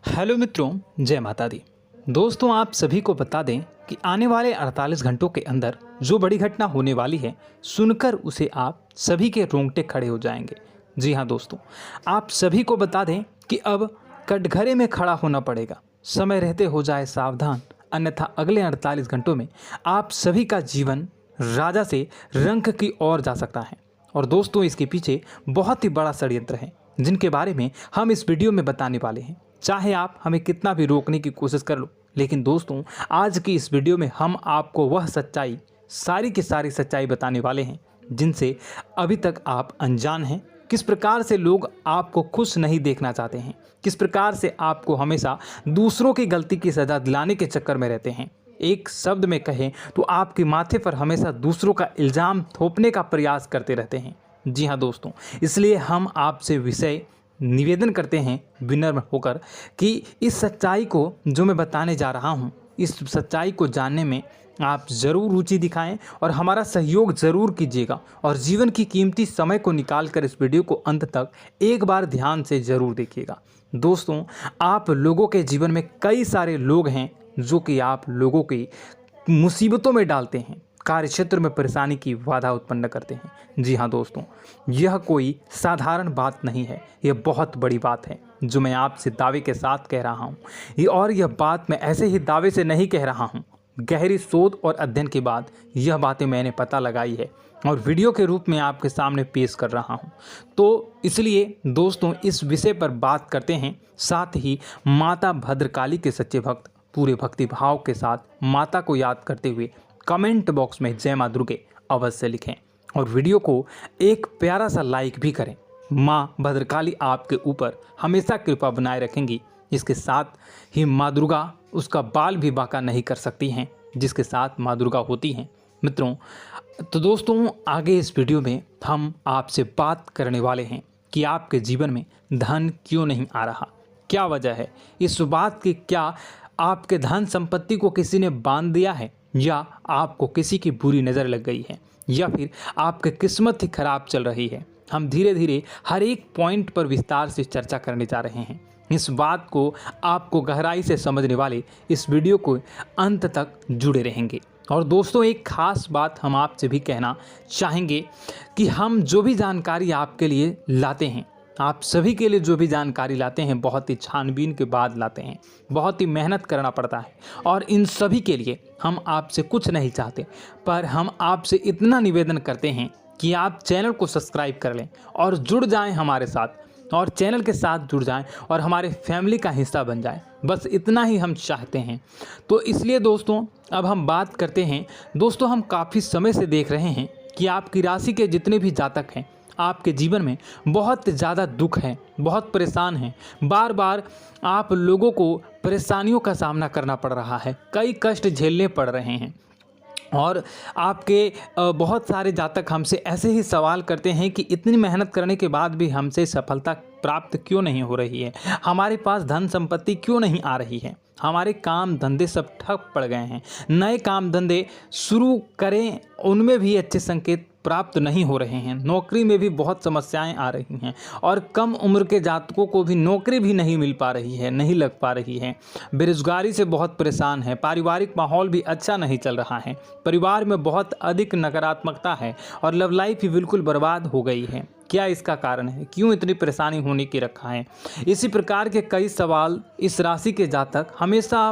Hello मित्रों, जय माता दी। दोस्तों, आप सभी को बता दें कि आने वाले 48 घंटों के अंदर जो बड़ी घटना होने वाली है, सुनकर उसे आप सभी के रोंगटे खड़े हो जाएंगे। जी हाँ दोस्तों, आप सभी को बता दें कि अब कटघरे में खड़ा होना पड़ेगा। समय रहते हो जाए सावधान, अन्यथा अगले 48 घंटों में आप सभी का जीवन राजा से रंक की ओर जा सकता है। और दोस्तों, इसके पीछे बहुत ही बड़ा षड्यंत्र है, जिनके बारे में हम इस वीडियो में बताने वाले हैं। चाहे आप हमें कितना भी रोकने की कोशिश कर लो, लेकिन दोस्तों, आज की इस वीडियो में हम आपको वह सच्चाई, सारी की सारी सच्चाई बताने वाले हैं जिनसे अभी तक आप अनजान हैं। किस प्रकार से लोग आपको खुश नहीं देखना चाहते हैं, किस प्रकार से आपको हमेशा दूसरों की गलती की सज़ा दिलाने के चक्कर में रहते हैं। एक शब्द में कहें तो आपके माथे पर हमेशा दूसरों का इल्ज़ाम थोपने का प्रयास करते रहते हैं। जी हाँ दोस्तों, इसलिए हम आपसे विषय निवेदन करते हैं विनम्र होकर कि इस सच्चाई को जो मैं बताने जा रहा हूँ, इस सच्चाई को जानने में आप ज़रूर रुचि दिखाएं और हमारा सहयोग ज़रूर कीजिएगा। और जीवन की कीमती समय को निकाल कर इस वीडियो को अंत तक एक बार ध्यान से ज़रूर देखिएगा। दोस्तों, आप लोगों के जीवन में कई सारे लोग हैं जो कि आप लोगों की मुसीबतों में डालते हैं, कार्य क्षेत्र में परेशानी की बाधा उत्पन्न करते हैं। जी हाँ दोस्तों, यह कोई साधारण बात नहीं है, यह बहुत बड़ी बात है जो मैं आपसे दावे के साथ कह रहा हूँ। और यह बात मैं ऐसे ही दावे से नहीं कह रहा हूँ, गहरी शोध और अध्ययन के बाद यह बातें मैंने पता लगाई है और वीडियो के रूप में आपके सामने पेश कर रहा हूँ। तो इसलिए दोस्तों, इस विषय पर बात करते हैं। साथ ही माता भद्रकाली के सच्चे भक्त पूरे भक्ति भाव के साथ माता को याद करते हुए कमेंट बॉक्स में जय मां दुर्गे अवश्य लिखें और वीडियो को एक प्यारा सा लाइक भी करें। माँ भद्रकाली आपके ऊपर हमेशा कृपा बनाए रखेंगी। इसके साथ ही माँ दुर्गा उसका बाल भी बांका नहीं कर सकती हैं, जिसके साथ माँ दुर्गा होती हैं। मित्रों, तो दोस्तों, आगे इस वीडियो में हम आपसे बात करने वाले हैं कि आपके जीवन में धन क्यों नहीं आ रहा, क्या वजह है इस बात की। क्या आपके धन संपत्ति को किसी ने बांध दिया है, या आपको किसी की बुरी नज़र लग गई है, या फिर आपकी किस्मत ही खराब चल रही है। हम धीरे धीरे हर एक पॉइंट पर विस्तार से चर्चा करने जा रहे हैं। इस बात को आपको गहराई से समझने वाले इस वीडियो को अंत तक जुड़े रहेंगे। और दोस्तों, एक ख़ास बात हम आपसे भी कहना चाहेंगे कि हम जो भी जानकारी आपके लिए लाते हैं, आप सभी के लिए जो भी जानकारी लाते हैं, बहुत ही छानबीन के बाद लाते हैं, बहुत ही मेहनत करना पड़ता है। और इन सभी के लिए हम आपसे कुछ नहीं चाहते, पर हम आपसे इतना निवेदन करते हैं कि आप चैनल को सब्सक्राइब कर लें और जुड़ जाएं हमारे साथ, और चैनल के साथ जुड़ जाएं और हमारे फैमिली का हिस्सा बन जाएं। बस इतना ही हम चाहते हैं। तो इसलिए दोस्तों, अब हम बात करते हैं। दोस्तों, हम काफ़ी समय से देख रहे हैं कि आपकी राशि के जितने भी जातक हैं, आपके जीवन में बहुत ज़्यादा दुख है, बहुत परेशान हैं। बार बार आप लोगों को परेशानियों का सामना करना पड़ रहा है, कई कष्ट झेलने पड़ रहे हैं। और आपके बहुत सारे जातक हमसे ऐसे ही सवाल करते हैं कि इतनी मेहनत करने के बाद भी हमसे सफलता प्राप्त क्यों नहीं हो रही है, हमारे पास धन संपत्ति क्यों नहीं आ रही है, हमारे काम धंधे सब ठप पड़ गए हैं, नए काम धंधे शुरू करें उनमें भी अच्छे संकेत प्राप्त नहीं हो रहे हैं, नौकरी में भी बहुत समस्याएं आ रही हैं, और कम उम्र के जातकों को भी नौकरी भी नहीं मिल पा रही है, नहीं लग पा रही है, बेरोजगारी से बहुत परेशान है, पारिवारिक माहौल भी अच्छा नहीं चल रहा है, परिवार में बहुत अधिक नकारात्मकता है और लव लाइफ भी बिल्कुल बर्बाद हो गई है। क्या इसका कारण है, क्यों इतनी परेशानी होने की रखा है? इसी प्रकार के कई सवाल इस राशि के जातक हमेशा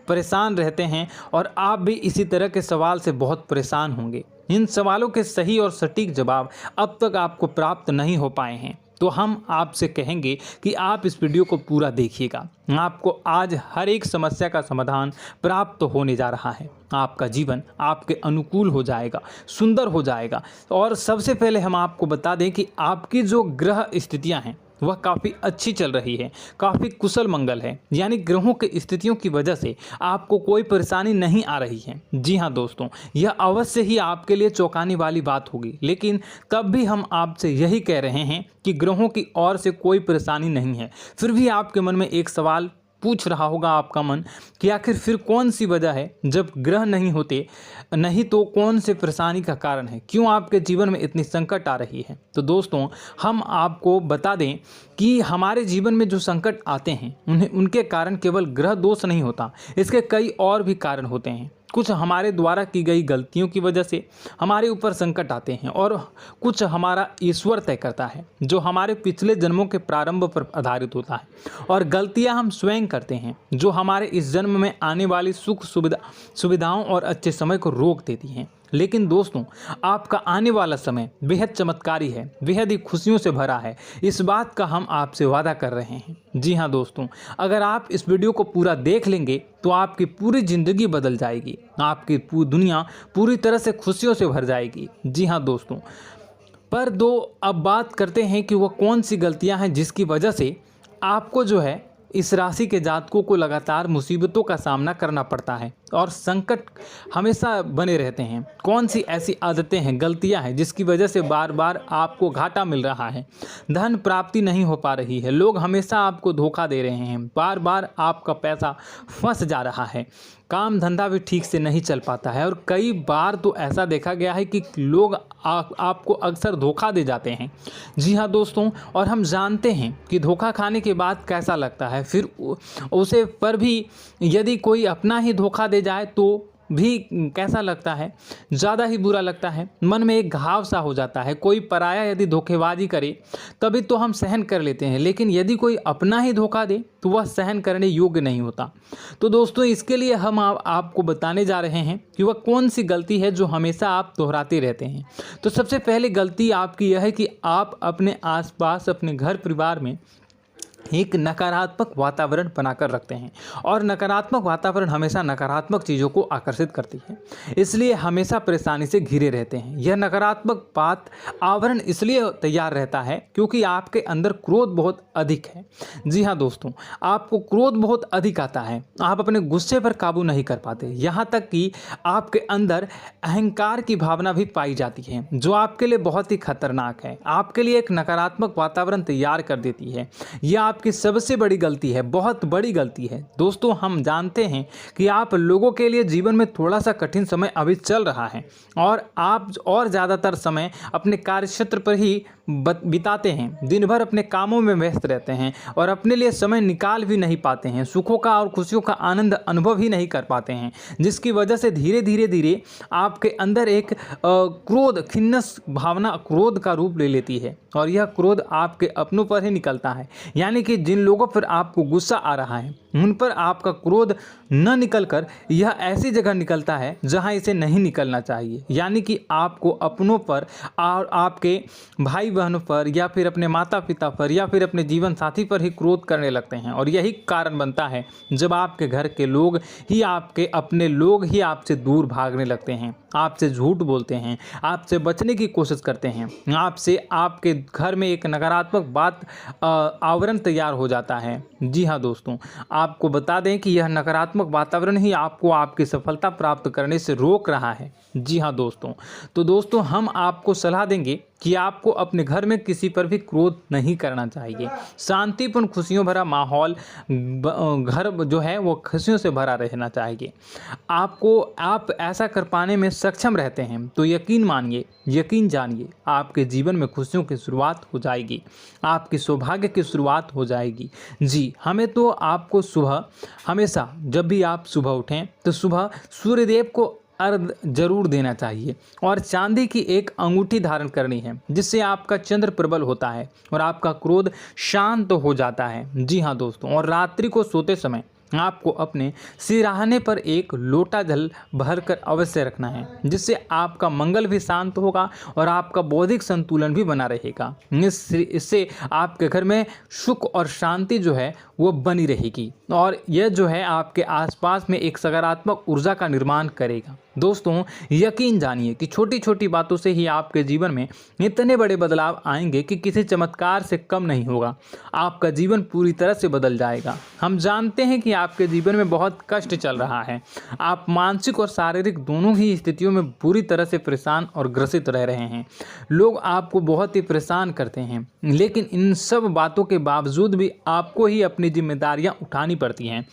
परेशान रहते हैं, और आप भी इसी तरह के सवाल से बहुत परेशान होंगे। इन सवालों के सही और सटीक जवाब अब तक आपको प्राप्त नहीं हो पाए हैं, तो हम आपसे कहेंगे कि आप इस वीडियो को पूरा देखिएगा। आपको आज हर एक समस्या का समाधान प्राप्त होने जा रहा है। आपका जीवन आपके अनुकूल हो जाएगा, सुंदर हो जाएगा। और सबसे पहले हम आपको बता दें कि आपकी जो ग्रह स्थितियां हैं वह काफ़ी अच्छी चल रही है, काफ़ी कुशल मंगल है, यानी ग्रहों की स्थितियों की वजह से आपको कोई परेशानी नहीं आ रही है। जी हाँ दोस्तों, यह अवश्य ही आपके लिए चौंकाने वाली बात होगी, लेकिन तब भी हम आपसे यही कह रहे हैं कि ग्रहों की ओर से कोई परेशानी नहीं है। फिर भी आपके मन में एक सवाल पूछ रहा होगा आपका मन कि आखिर फिर कौन सी वजह है, जब ग्रह नहीं होते नहीं तो कौन से परेशानी का कारण है, क्यों आपके जीवन में इतनी संकट आ रही है। तो दोस्तों हम आपको बता दें कि हमारे जीवन में जो संकट आते हैं उनके कारण केवल ग्रह दोष नहीं होता, इसके कई और भी कारण होते हैं। कुछ हमारे द्वारा की गई गलतियों की वजह से हमारे ऊपर संकट आते हैं और कुछ हमारा ईश्वर तय करता है, जो हमारे पिछले जन्मों के प्रारंभ पर आधारित होता है। और गलतियां हम स्वयं करते हैं, जो हमारे इस जन्म में आने वाली सुख सुविधाओं और अच्छे समय को रोक देती हैं। लेकिन दोस्तों आपका आने वाला समय बेहद चमत्कारी है, बेहद ही खुशियों से भरा है, इस बात का हम आपसे वादा कर रहे हैं। जी हाँ दोस्तों, अगर आप इस वीडियो को पूरा देख लेंगे तो आपकी पूरी ज़िंदगी बदल जाएगी, आपकी पूरी दुनिया पूरी तरह से खुशियों से भर जाएगी। जी हाँ दोस्तों, पर अब बात करते हैं कि वह कौन सी गलतियां हैं जिसकी वजह से आपको जो है इस राशि के जातकों को लगातार मुसीबतों का सामना करना पड़ता है और संकट हमेशा बने रहते हैं। कौन सी ऐसी आदतें हैं, गलतियां हैं जिसकी वजह से बार बार आपको घाटा मिल रहा है, धन प्राप्ति नहीं हो पा रही है, लोग हमेशा आपको धोखा दे रहे हैं, बार बार आपका पैसा फंस जा रहा है, काम धंधा भी ठीक से नहीं चल पाता है और कई बार तो ऐसा देखा गया है कि लोग आपको अक्सर धोखा दे जाते हैं। जी हाँ दोस्तों, और हम जानते हैं कि धोखा खाने के बाद कैसा लगता है, फिर उसे पर भी यदि कोई अपना ही धोखा दे जाए तो भी कैसा लगता है, ज़्यादा ही बुरा लगता है, मन में एक घाव सा हो जाता है। कोई पराया यदि धोखेबाजी करे तभी तो हम सहन कर लेते हैं, लेकिन यदि कोई अपना ही धोखा दे तो वह सहन करने योग्य नहीं होता। तो दोस्तों इसके लिए हम आपको बताने जा रहे हैं कि वह कौन सी गलती है जो हमेशा आप दोहराते रहते हैं। तो सबसे पहली गलती आपकी यह है कि आप अपने आसपास, अपने घर परिवार में एक नकारात्मक वातावरण बनाकर रखते हैं और नकारात्मक वातावरण हमेशा नकारात्मक चीज़ों को आकर्षित करती है, इसलिए हमेशा परेशानी से घिरे रहते हैं। यह नकारात्मक आवरण इसलिए तैयार रहता है क्योंकि आपके अंदर क्रोध बहुत अधिक है। जी हाँ दोस्तों, आपको क्रोध बहुत अधिक आता है, आप अपने गुस्से पर काबू नहीं कर पाते, यहाँ तक कि आपके अंदर अहंकार की भावना भी पाई जाती है, जो आपके लिए बहुत ही खतरनाक है, आपके लिए एक नकारात्मक वातावरण तैयार कर देती है। यह आपकी सबसे बड़ी गलती है, बहुत बड़ी गलती है। दोस्तों हम जानते हैं कि आप लोगों के लिए जीवन में थोड़ा सा कठिन समय अभी चल रहा है और आप और ज़्यादातर समय अपने कार्यक्षेत्र पर ही बिताते हैं, दिन भर अपने कामों में व्यस्त रहते हैं और अपने लिए समय निकाल भी नहीं पाते हैं, सुखों का और खुशियों का आनंद अनुभव ही नहीं कर पाते हैं, जिसकी वजह से धीरे धीरे आपके अंदर एक क्रोध, खिन्नस भावना क्रोध का रूप ले लेती है और यह क्रोध आपके अपनों पर ही निकलता है। यानी कि जिन लोगों पर आपको गुस्सा आ रहा है उन पर आपका क्रोध न निकलकर यह ऐसी जगह निकलता है जहां इसे नहीं निकलना चाहिए। यानी कि आपको अपनों पर और आपके भाई बहनों पर या फिर अपने माता पिता पर या फिर अपने जीवन साथी पर ही क्रोध करने लगते हैं और यही कारण बनता है जब आपके घर के लोग ही, आपके अपने लोग ही आपसे दूर भागने लगते हैं, आपसे झूठ बोलते हैं, आपसे बचने की कोशिश करते हैं, आपसे आपके घर में एक नकारात्मक आवरण तैयार हो जाता है। जी हाँ दोस्तों, आपको बता दें कि यह नकारात्मक वातावरण ही आपको आपकी सफलता प्राप्त करने से रोक रहा है। जी हाँ दोस्तों, तो दोस्तों हम आपको सलाह देंगे कि आपको अपने घर में किसी पर भी क्रोध नहीं करना चाहिए। शांतिपूर्ण खुशियों भरा माहौल, घर जो है वो खुशियों से भरा रहना चाहिए। आप ऐसा कर पाने में सक्षम रहते हैं तो यकीन मानिए, यकीन जानिए, आपके जीवन में खुशियों की शुरुआत हो जाएगी, आपकी सौभाग्य की शुरुआत हो जाएगी। जी, हमें तो आपको सुबह, हमेशा जब भी आप सुबह उठें तो सुबह सूर्यदेव को अर्घ जरूर देना चाहिए और चांदी की एक अंगूठी धारण करनी है, जिससे आपका चंद्र प्रबल होता है और आपका क्रोध शांत हो जाता है। जी हाँ दोस्तों, और रात्रि को सोते समय आपको अपने सिरहाने पर एक लोटा जल भरकर अवश्य रखना है, जिससे आपका मंगल भी शांत होगा और आपका बौद्धिक संतुलन भी बना रहेगा। इससे आपके घर में सुख और शांति जो है वो बनी रहेगी और यह जो है आपके आसपास में एक सकारात्मक ऊर्जा का निर्माण करेगा। दोस्तों, यकीन जानिए कि छोटी छोटी बातों से ही आपके जीवन में इतने बड़े बदलाव आएंगे कि किसी चमत्कार से कम नहीं होगा। आपका जीवन पूरी तरह से बदल जाएगा। हम जानते हैं कि आपके जीवन में बहुत कष्ट चल रहा है। आप मानसिक और शारीरिक दोनों ही स्थितियों में पूरी तरह से परेशान और ग्रसित रह रहे हैं। लोग आपको बहुत ही परेशान करते हैं, लेकिन इन सब बातों के बावजूद भी आपको ही अपनी जिम्मेदारियां उठानी पड़ती हैं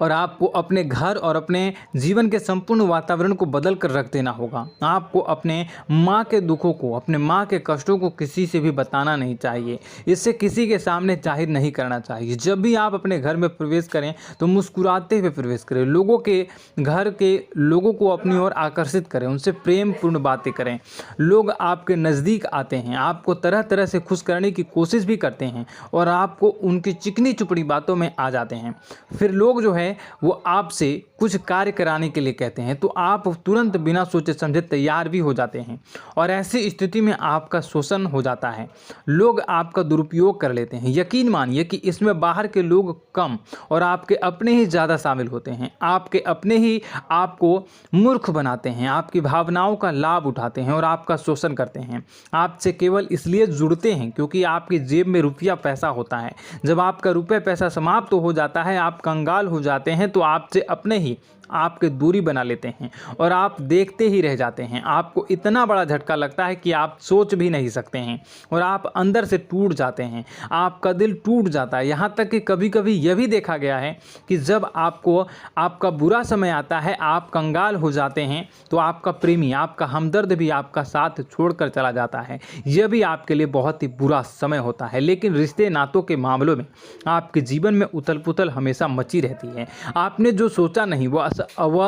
और आपको अपने घर और अपने जीवन के संपूर्ण वातावरण को बदल कर रख देना होगा। आपको अपने माँ के दुखों को, अपने माँ के कष्टों को किसी से भी बताना नहीं चाहिए। इससे किसी के सामने जाहिर नहीं करना चाहिए। जब भी आप अपने घर में प्रवेश करें तो मुस्कुराते हुए प्रवेश करें। लोगों के घर के लोगों को अपनी ओर आकर्षित करें, उनसे प्रेम पूर्ण बातें करें। लोग आपके नज़दीक आते हैं, आपको तरह तरह से खुश करने की कोशिश भी करते हैं और आपको उनकी चिकनी चुपड़ी बातों में आ जाते हैं। फिर लोग जो है वो आपसे कुछ कार्य कराने के लिए कहते हैं तो आप तुरंत बिना सोचे समझे तैयार भी हो जाते हैं और ऐसी स्थिति में आपका शोषण हो जाता है। लोग आपका दुरुपयोग कर लेते हैं। यकीन मानिए कि इसमें बाहर के लोग कम और आपके अपने ही ज़्यादा शामिल होते हैं। आपके अपने ही आपको मूर्ख बनाते हैं, आपकी भावनाओं का लाभ उठाते हैं और आपका शोषण करते हैं। आपसे केवल इसलिए जुड़ते हैं क्योंकि आपकी जेब में रुपया पैसा होता है। जब आपका रुपया पैसा समाप्त हो जाता है, आप कंगाल हो जाते हैं तो आपसे अपने ही आपके दूरी बना लेते हैं और आप देखते ही रह जाते हैं। आपको इतना बड़ा झटका लगता है कि आप सोच भी नहीं सकते हैं और आप अंदर से टूट जाते हैं। आपका दिल टूट जाता है। यहाँ तक कि कभी कभी यह भी देखा गया है कि जब आपको आपका बुरा समय आता है, आप कंगाल हो जाते हैं तो आपका प्रेमी, आपका हमदर्द भी आपका साथ छोड़कर चला जाता है। यह भी आपके लिए बहुत ही बुरा समय होता है। लेकिन रिश्ते नातों के मामलों में आपके जीवन में उथल पुथल हमेशा मची रहती है। आपने जो सोचा नहीं वह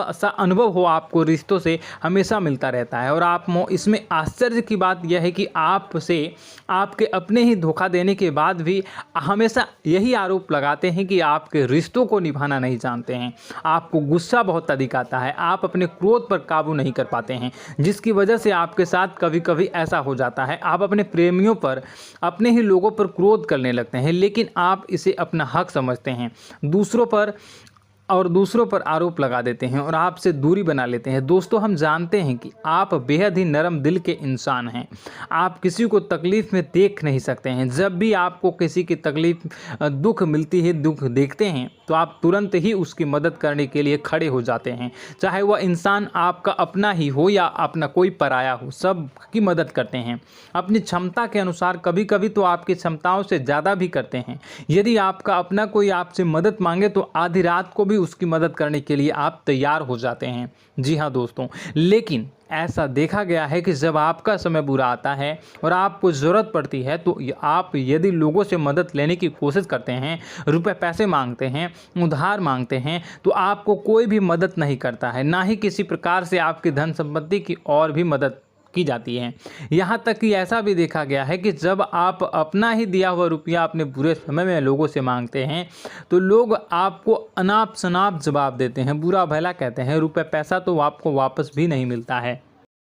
ऐसा अनुभव हो आपको रिश्तों से हमेशा मिलता रहता है। और आप इसमें आश्चर्य की बात यह है कि आपसे आपके अपने ही धोखा देने के बाद भी हमेशा यही आरोप लगाते हैं कि आपके रिश्तों को निभाना नहीं जानते हैं। आपको गुस्सा बहुत अधिक आता है, आप अपने क्रोध पर काबू नहीं कर पाते हैं, जिसकी वजह से आपके साथ कभी कभी ऐसा हो जाता है आप अपने प्रेमियों पर, अपने ही लोगों पर क्रोध करने लगते हैं, लेकिन आप इसे अपना हक समझते हैं। दूसरों पर आरोप लगा देते हैं और आपसे दूरी बना लेते हैं। दोस्तों, हम जानते हैं कि आप बेहद ही नरम दिल के इंसान हैं। आप किसी को तकलीफ़ में देख नहीं सकते हैं। जब भी आपको किसी की तकलीफ, दुख मिलती है, दुख देखते हैं तो आप तुरंत ही उसकी मदद करने के लिए खड़े हो जाते हैं। चाहे वह इंसान आपका अपना ही हो या अपना कोई पराया हो, सब की मदद करते हैं अपनी क्षमता के अनुसार। कभी कभी तो आपकी क्षमताओं से ज़्यादा भी करते हैं। यदि आपका अपना कोई आपसे मदद मांगे तो आधी रात को भी उसकी मदद करने के लिए आप तैयार हो जाते हैं। जी हाँ दोस्तों, लेकिन ऐसा देखा गया है कि जब आपका समय बुरा आता है और आपको ज़रूरत पड़ती है तो आप यदि लोगों से मदद लेने की कोशिश करते हैं, रुपए पैसे मांगते हैं, उधार मांगते हैं, तो आपको कोई भी मदद नहीं करता है। ना ही किसी प्रकार से आपकी धन संपत्ति की और भी मदद की जाती है। यहाँ तक कि ऐसा भी देखा गया है कि जब आप अपना ही दिया हुआ रुपया अपने बुरे समय में लोगों से मांगते हैं तो लोग आपको अनाप शनाप जवाब देते हैं, बुरा भला कहते हैं। रुपये पैसा तो आपको वापस भी नहीं मिलता है।